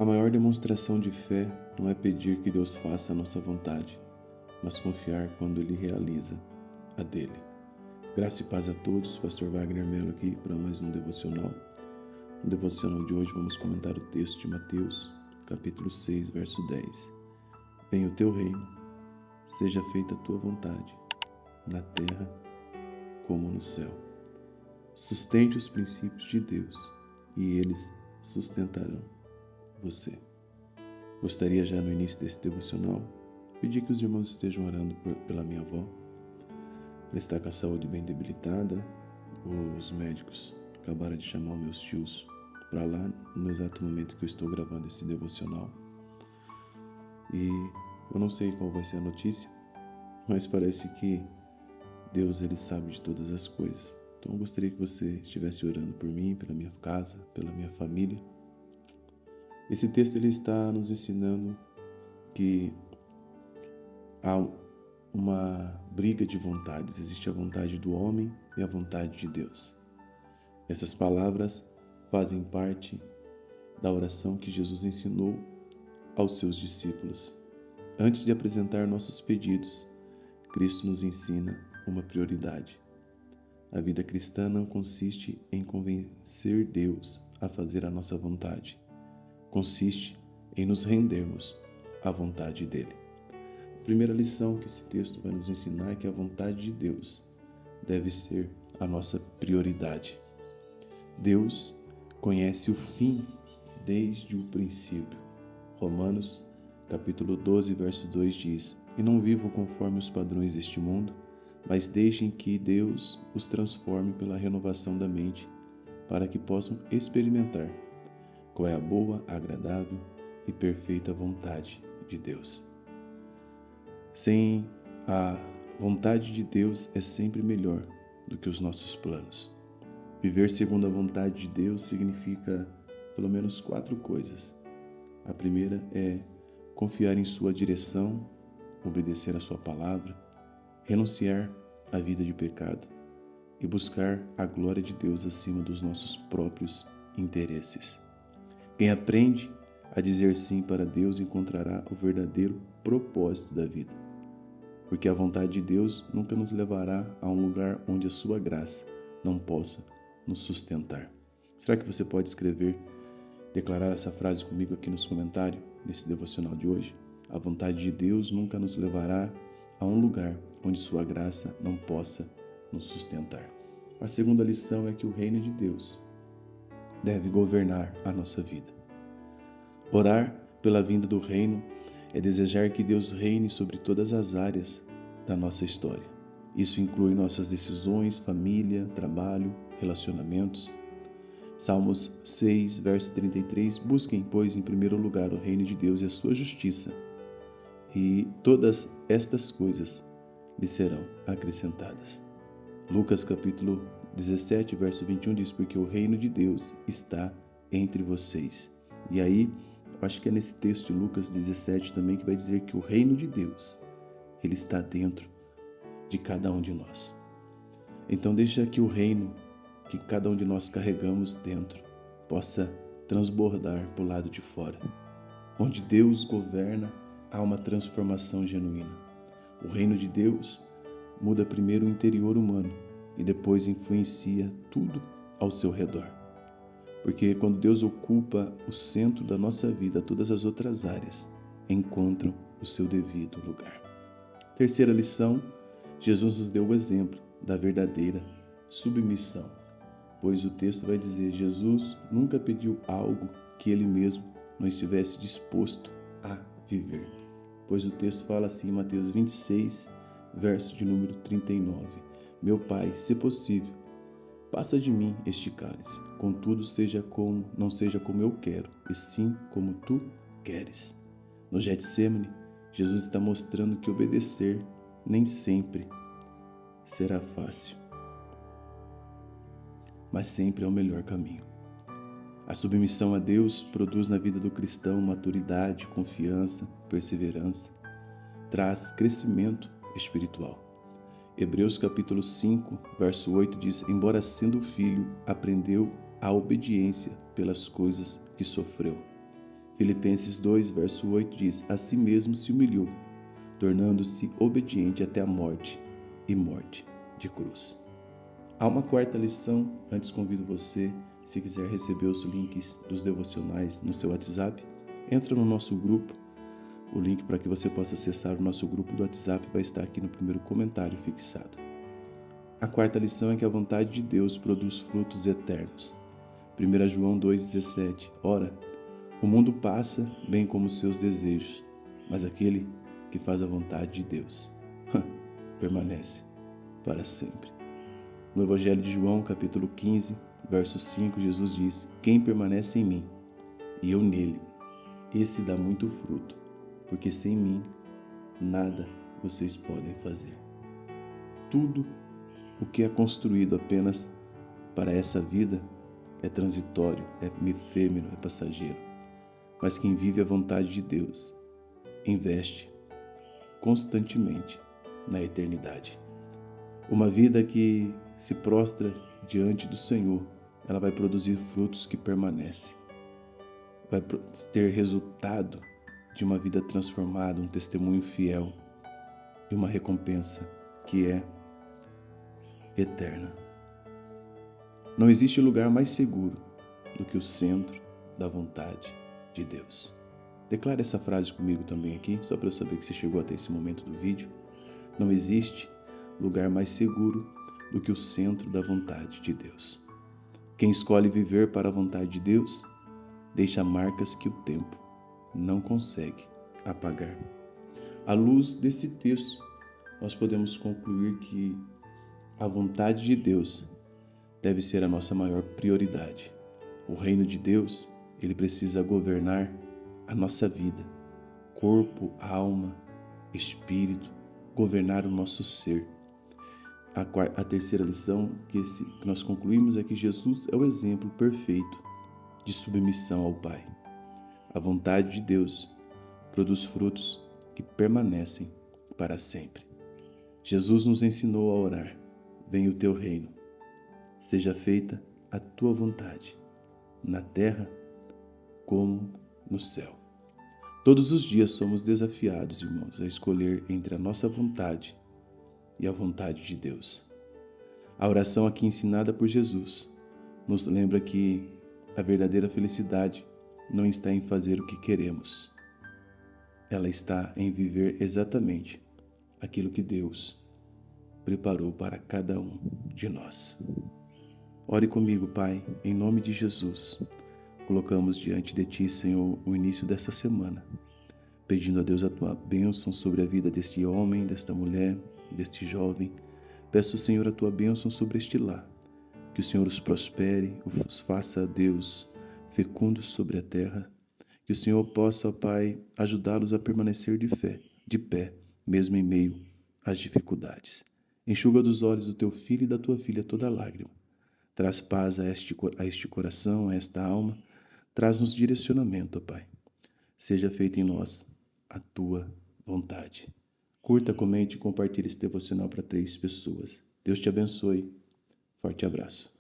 A maior demonstração de fé não é pedir que Deus faça a nossa vontade, mas confiar quando Ele realiza a dele. Graça e paz a todos, Pastor Wagner Melo aqui para mais um devocional. No devocional de hoje vamos comentar o texto de Mateus, capítulo 6, verso 10. Venha o teu reino, seja feita a tua vontade, na terra como no céu. Sustente os princípios de Deus e eles sustentarão você. Gostaria já no início desse devocional pedir que os irmãos estejam orando pela minha avó. Ela está com a saúde bem debilitada. Os médicos acabaram de chamar meus tios para lá no exato momento que eu estou gravando esse devocional. E eu não sei qual vai ser a notícia, mas parece que Deus ele sabe de todas as coisas. Então eu gostaria que você estivesse orando por mim, pela minha casa, pela minha família. Esse texto ele está nos ensinando que há uma briga de vontades. Existe a vontade do homem e a vontade de Deus. Essas palavras fazem parte da oração que Jesus ensinou aos seus discípulos. Antes de apresentar nossos pedidos, Cristo nos ensina uma prioridade. A vida cristã não consiste em convencer Deus a fazer a nossa vontade. Consiste em nos rendermos à vontade dele. A primeira lição que esse texto vai nos ensinar é que a vontade de Deus deve ser a nossa prioridade. Deus conhece o fim desde o princípio. Romanos, capítulo 12, verso 2 diz: E não vivam conforme os padrões deste mundo, mas deixem que Deus os transforme pela renovação da mente, para que possam experimentar qual é a boa, agradável e perfeita vontade de Deus. Sem a vontade de Deus é sempre melhor do que os nossos planos. Viver segundo a vontade de Deus significa pelo menos 4 coisas. A primeira é confiar em sua direção, obedecer a sua palavra, renunciar à vida de pecado e buscar a glória de Deus acima dos nossos próprios interesses. Quem aprende a dizer sim para Deus encontrará o verdadeiro propósito da vida, porque a vontade de Deus nunca nos levará a um lugar onde a sua graça não possa nos sustentar. Será que você pode escrever, declarar essa frase comigo aqui nos comentários desse devocional de hoje? A vontade de Deus nunca nos levará a um lugar onde sua graça não possa nos sustentar. A segunda lição é que o reino de Deus deve governar a nossa vida. Orar pela vinda do reino é desejar que Deus reine sobre todas as áreas da nossa história. Isso inclui nossas decisões, família, trabalho, relacionamentos. Salmos 6, verso 33, busquem, pois, em primeiro lugar o reino de Deus e a sua justiça, e todas estas coisas lhe serão acrescentadas. Lucas capítulo 17, verso 21 diz, porque o reino de Deus está entre vocês. E aí, eu acho que é nesse texto de Lucas 17 também que vai dizer que o reino de Deus, ele está dentro de cada um de nós. Então deixa que o reino que cada um de nós carregamos dentro possa transbordar para o lado de fora. Onde Deus governa, há uma transformação genuína. O reino de Deus muda primeiro o interior humano e depois influencia tudo ao seu redor. Porque quando Deus ocupa o centro da nossa vida, todas as outras áreas encontram o seu devido lugar. Terceira lição, Jesus nos deu o exemplo da verdadeira submissão, pois o texto vai dizer, Jesus nunca pediu algo que ele mesmo não estivesse disposto a viver. Pois o texto fala assim em Mateus 26, verso de número 39, meu Pai, se possível, passa de mim este cálice, contudo não seja como eu quero, e sim como tu queres. No Getsêmani, Jesus está mostrando que obedecer nem sempre será fácil, mas sempre é o melhor caminho. A submissão a Deus produz na vida do cristão maturidade, confiança, perseverança, traz crescimento espiritual. Hebreus capítulo 5, verso 8 diz, embora sendo filho, aprendeu a obediência pelas coisas que sofreu. Filipenses 2, verso 8 diz: a si mesmo se humilhou, tornando-se obediente até a morte e morte de cruz. Há uma quarta lição. Antes convido você, se quiser receber os links dos devocionais no seu WhatsApp, entra no nosso grupo. O link para que você possa acessar o nosso grupo do WhatsApp vai estar aqui no primeiro comentário fixado. A quarta lição é que a vontade de Deus produz frutos eternos. 1 João 2,17. Ora, o mundo passa, bem como os seus desejos, mas aquele que faz a vontade de Deus permanece para sempre. No Evangelho de João, capítulo 15, verso 5, Jesus diz: quem permanece em mim e eu nele, esse dá muito fruto, porque sem mim nada vocês podem fazer. Tudo o que é construído apenas para essa vida é transitório, é efêmero, é passageiro. Mas quem vive a vontade de Deus investe constantemente na eternidade. Uma vida que se prostra diante do Senhor, ela vai produzir frutos que permanecem. Vai ter resultado de uma vida transformada, um testemunho fiel e uma recompensa que é eterna. Não existe lugar mais seguro do que o centro da vontade de Deus. Declare essa frase comigo também aqui, só para eu saber que você chegou até esse momento do vídeo. Não existe lugar mais seguro do que o centro da vontade de Deus. Quem escolhe viver para a vontade de Deus, deixa marcas que o tempo não consegue apagar. À luz desse texto, nós podemos concluir que a vontade de Deus deve ser a nossa maior prioridade. O reino de Deus, ele precisa governar a nossa vida, corpo, alma, espírito, governar o nosso ser. A terceira lição que nós concluímos é que Jesus é o exemplo perfeito de submissão ao Pai. A vontade de Deus produz frutos que permanecem para sempre. Jesus nos ensinou a orar: venha o teu reino, seja feita a tua vontade, na terra como no céu. Todos os dias somos desafiados, irmãos, a escolher entre a nossa vontade e a vontade de Deus. A oração aqui ensinada por Jesus nos lembra que a verdadeira felicidade não está em fazer o que queremos. Ela está em viver exatamente aquilo que Deus preparou para cada um de nós. Ore comigo, Pai, em nome de Jesus. Colocamos diante de Ti, Senhor, o início dessa semana, pedindo a Deus a Tua bênção sobre a vida deste homem, desta mulher, deste jovem. Peço, Senhor, a Tua bênção sobre este lar, que o Senhor os prospere, os faça, Deus, fecundos sobre a terra, que o Senhor possa, ó Pai, ajudá-los a permanecer de pé, mesmo em meio às dificuldades. Enxuga dos olhos do Teu filho e da Tua filha toda lágrima. Traz paz a este coração, a esta alma. Traz-nos direcionamento, ó Pai. Seja feita em nós a Tua vontade. Curta, comente e compartilhe esse devocional para 3 pessoas. Deus te abençoe. Forte abraço.